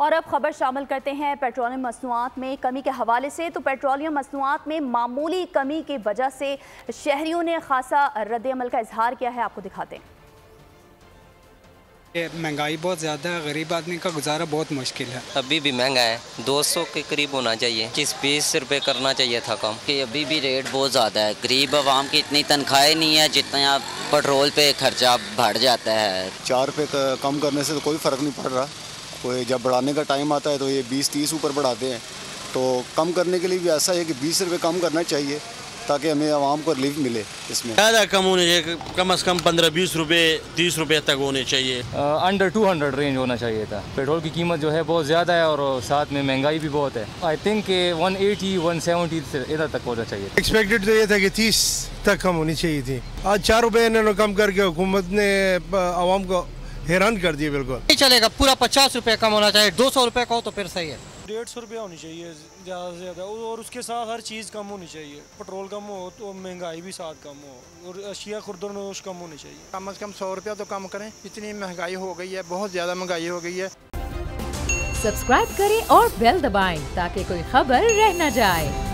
और अब खबर शामिल करते हैं पेट्रोलियम मसनूआत में कमी के हवाले से। तो पेट्रोलियम मसनूआत में मामूली कमी की वजह से शहरियों ने खासा रद्द-ए-अमल का इजहार किया है। आपको दिखाते हैं। महंगाई बहुत ज़्यादा है, गरीब आदमी का गुजारा बहुत मुश्किल है। अभी भी महंगा है, 200 के करीब होना चाहिए, 20 रुपये करना चाहिए था कम। कि अभी भी रेट बहुत ज़्यादा है, गरीब आवाम की इतनी तनख्वाहें नहीं है जितना पेट्रोल पे खर्चा बढ़ जाता है। 4 रुपये कम करने से तो कोई फ़र्क नहीं पड़ रहा। कोई जब बढ़ाने का टाइम आता है तो ये 20-30 ऊपर बढ़ाते हैं। तो कम करने के लिए भी ऐसा है कि 20 रुपये कम करना चाहिए ताकि हमें आवाम को रिलीफ मिले। इसमें ज़्यादा कम होने चाहिए, कम से कम 15-20 रुपये 30 रुपये तक होने चाहिए। अंडर 200 रेंज होना चाहिए था। पेट्रोल की कीमत जो है बहुत ज़्यादा है और साथ में महंगाई भी बहुत है। आई थिंक 180-170 इधर तक होना चाहिए। एक्सपेक्टेड तो ये था कि 30 तक कम होनी चाहिए थी। आज 4 रुपये इन्होंने कम करके हुकूमत ने आवाम को हैरान कर दिया। बिल्कुल नहीं चलेगा, पूरा 50 रुपये कम होना चाहिए। 200 रुपये का हो तो फिर सही है। 150 रुपये होनी चाहिए ज़्यादा से ज़्यादा, और उसके साथ हर चीज़ कम होनी चाहिए। पेट्रोल कम हो तो महंगाई भी साथ कम हो, और अशिया खुर्दनोश कम होनी चाहिए। कम से कम 100 रुपया तो कम करें। इतनी महंगाई हो गई है, बहुत ज़्यादा महंगाई हो गई है। सब्सक्राइब करें और बेल दबाएं ताकि कोई खबर रह न जाए।